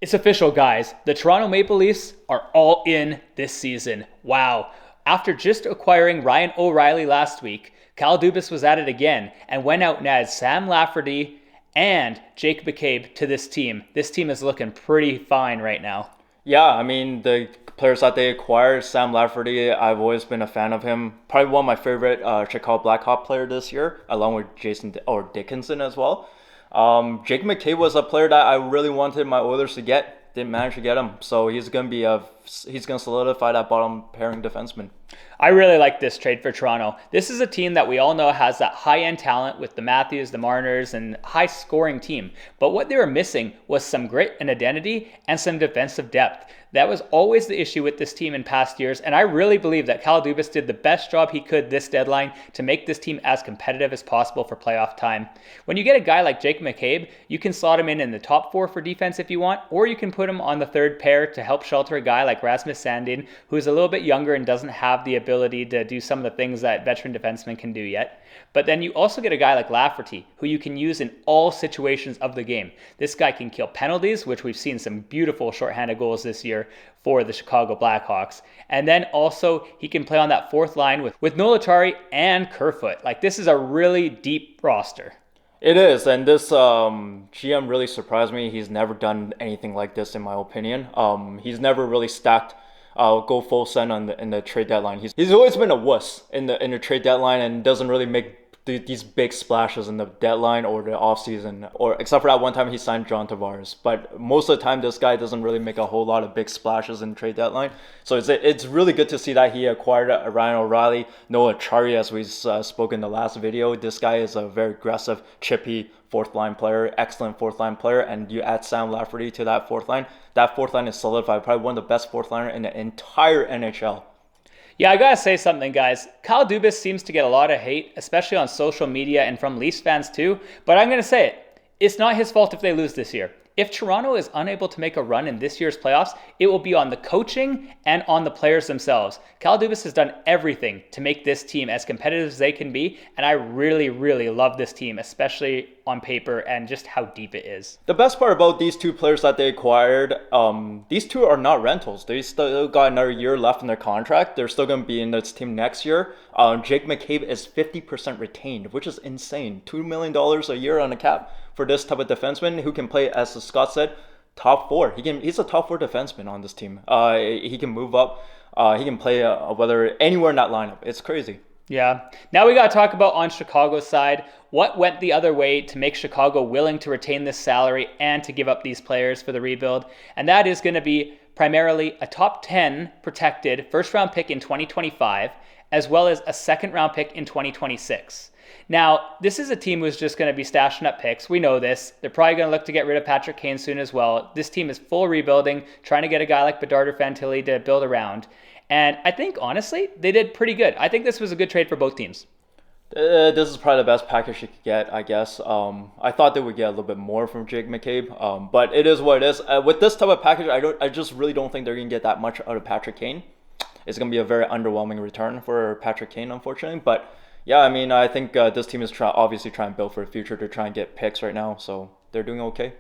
It's official, guys. The Toronto Maple Leafs are all in this season. Wow. After just acquiring Ryan O'Reilly last week, Cal Dubas was at it again and went out and added Sam Lafferty and Jake McCabe to this team. This team is looking pretty fine right now. Yeah, I mean, the players that they acquired, Sam Lafferty, I've always been a fan of him. Probably one of my favorite Chicago Blackhawk player this year, along with Dickinson as well. Jake McCabe was a player that I really wanted my Oilers to get. Didn't manage to get him, so he's gonna solidify that bottom pairing defenseman. I really like this trade for Toronto. This is a team that we all know has that high-end talent with the Matthews, the Marners, and high-scoring team. But what they were missing was some grit and identity and some defensive depth. That was always the issue with this team in past years, and I really believe that Cal Dubas did the best job he could this deadline to make this team as competitive as possible for playoff time. When you get a guy like Jake McCabe, you can slot him in the top four for defense if you want, or you can put him on the third pair to help shelter a guy like Rasmus Sandin, who's a little bit younger and doesn't have the ability to do some of the things that veteran defensemen can do yet. But then you also get a guy like Lafferty, who you can use in all situations of the game. This guy can kill penalties, which we've seen some beautiful shorthanded goals this year for the Chicago Blackhawks. And then also he can play on that fourth line with Noel and Kerfoot. Like, this is a really deep roster. It is, and this GM really surprised me. He's never done anything like this, in my opinion. He's never really stacked go full send in the trade deadline. He's always been a wuss in the trade deadline and doesn't really make these big splashes in the deadline or the offseason, or except for that one time he signed John Tavares. But most of the time, this guy doesn't really make a whole lot of big splashes in the trade deadline. So it's really good to see that he acquired Ryan O'Reilly, Noel Acciari, as we spoke in the last video. This guy is a very aggressive, chippy fourth line player, excellent fourth line player, and you add Sam Lafferty to that fourth line. That fourth line is solidified, probably one of the best fourth liner in the entire NHL. Yeah, I gotta say something, guys. Kyle Dubas seems to get a lot of hate, especially on social media and from Leafs fans too, but I'm gonna say it. It's not his fault if they lose this year. If Toronto is unable to make a run in this year's playoffs, it will be on the coaching and on the players themselves. Kyle Dubas has done everything to make this team as competitive as they can be, and I really, really love this team, especially on paper and just how deep it is. The best part about these two players that they acquired, these two are not rentals. They still got another year left in their contract. They're still going to be in this team next year. Jake McCabe is 50% retained, which is insane. $2 million a year on the cap for this type of defenseman who can play, as Scott said, top four. He's a top four defenseman on this team. He can move up. He can play whether anywhere in that lineup. It's crazy. Yeah. Now we got to talk about on Chicago's side, what went the other way to make Chicago willing to retain this salary and to give up these players for the rebuild. And that is going to be primarily a top 10 protected first round pick in 2025, as well as a second round pick in 2026. Now, this is a team who's just going to be stashing up picks. We know this. They're probably going to look to get rid of Patrick Kane soon as well. This team is full rebuilding, trying to get a guy like Bedard or Fantilli to build around. And I think, honestly, they did pretty good. I think this was a good trade for both teams. This is probably the best package you could get, I guess. I thought they would get a little bit more from Jake McCabe, but it is what it is. With this type of package, I just really don't think they're going to get that much out of Patrick Kane. It's going to be a very underwhelming return for Patrick Kane, unfortunately. But yeah, I mean, I think this team is obviously trying to build for the future to try and get picks right now, so they're doing okay.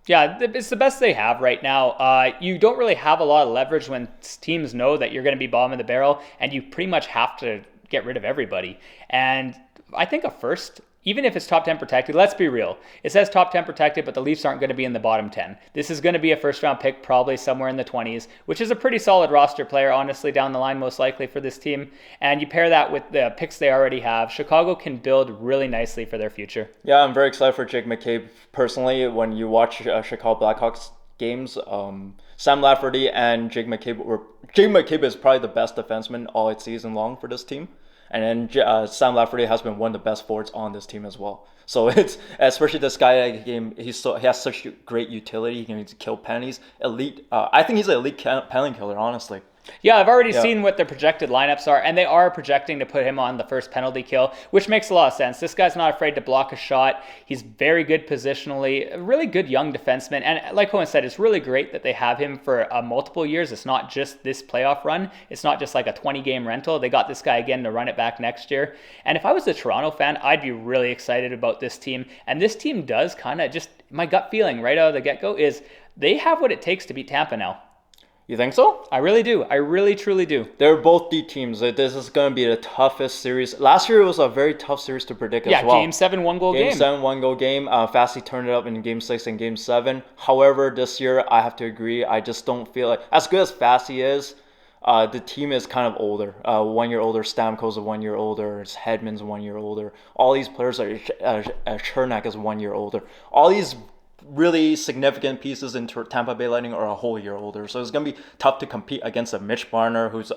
Yeah, it's the best they have right now. You don't really have a lot of leverage when teams know that you're going to be bottom of the barrel, and you pretty much have to get rid of everybody. And I think a first, even if it's top 10 protected, let's be real. It says top 10 protected, but the Leafs aren't going to be in the bottom 10. This is going to be a first round pick, probably somewhere in the 20s, which is a pretty solid roster player, honestly, down the line, most likely for this team. And you pair that with the picks they already have, Chicago can build really nicely for their future. Yeah, I'm very excited for Jake McCabe. Personally, when you watch Chicago Blackhawks games, Sam Lafferty and Jake McCabe is probably the best defenseman all season long for this team. And then Sam Lafferty has been one of the best forwards on this team as well. So it's, especially this guy, he has such great utility. He can kill penalties. Elite. I think he's an elite penalty killer, honestly. Yeah, I've already seen what the projected lineups are, and they are projecting to put him on the first penalty kill, which makes a lot of sense. This guy's not afraid to block a shot. He's very good positionally, a really good young defenseman. And like Owen said, it's really great that they have him for multiple years. It's not just this playoff run. It's not just like a 20-game rental. They got this guy again to run it back next year. And if I was a Toronto fan, I'd be really excited about this team. And this team does kind of just, my gut feeling right out of the get-go is they have what it takes to beat Tampa now. You think so? I really do. I really, truly do. They're both deep teams. This is going to be the toughest series. Last year, it was a very tough series to predict as well. Yeah, Game 7, one-goal game. Game 7, one-goal game. Fassi turned it up in Game 6 and Game 7. However, this year, I have to agree. I just don't feel like, as good as Fassi is, the team is kind of older. 1 year older. Stamkos is 1 year older. Hedman's 1 year older. All these players are, Chernak is 1 year older. All these really significant pieces in Tampa Bay Lightning are a whole year older. So it's going to be tough to compete against a Mitch Marner who's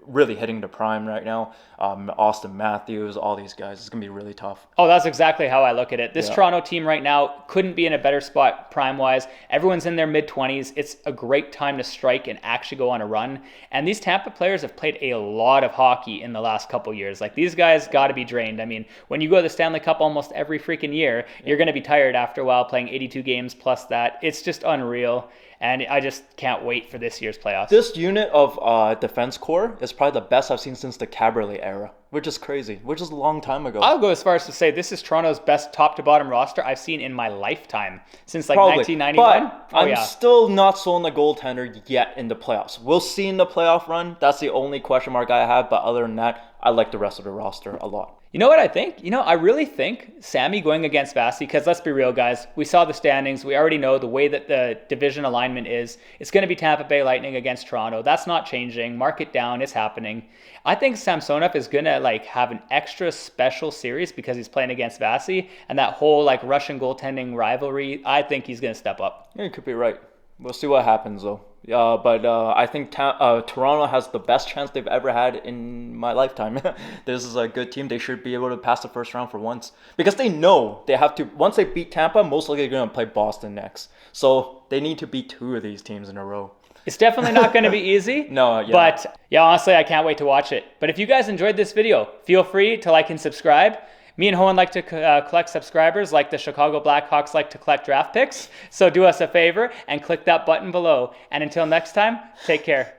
really hitting the prime right now. Austin Matthews, all these guys. It's going to be really tough. Oh, that's exactly how I look at it. This Toronto team right now couldn't be in a better spot prime-wise. Everyone's in their mid-20s. It's a great time to strike and actually go on a run. And these Tampa players have played a lot of hockey in the last couple years. Like, these guys got to be drained. I mean, when you go to the Stanley Cup almost every freaking year, you're going to be tired after a while playing 82 games plus that. It's just unreal. And I just can't wait for this year's playoffs. This unit of defense core is probably the best I've seen since the Caberlet era, which is crazy, which is a long time ago. I'll go as far as to say this is Toronto's best top-to-bottom roster I've seen in my lifetime, since like Probably. 1991. But I'm still not sold on the goaltender yet in the playoffs. We'll see in the playoff run. That's the only question mark I have. But other than that, I like the rest of the roster a lot. You know what I think? I really think Sammy going against Fassi, because let's be real, guys. We saw the standings. We already know the way that the division alignment is. It's going to be Tampa Bay Lightning against Toronto. That's not changing. Mark it down. It's happening. I think Samsonov is going to have an extra special series because he's playing against Fassi, and that whole Russian goaltending rivalry, I think he's going to step up. Yeah, you could be right. We'll see what happens, though. But I think Toronto has the best chance they've ever had in my lifetime. This is a good team. They should be able to pass the first round for once. Because they know they have to, once they beat Tampa, most likely they're going to play Boston next. So they need to beat 2 of these teams in a row. It's definitely not going to be easy. No, yeah. But yeah, honestly, I can't wait to watch it. But if you guys enjoyed this video, feel free to like and subscribe. Me and Hohen like to collect subscribers like the Chicago Blackhawks like to collect draft picks. So do us a favor and click that button below. And until next time, take care.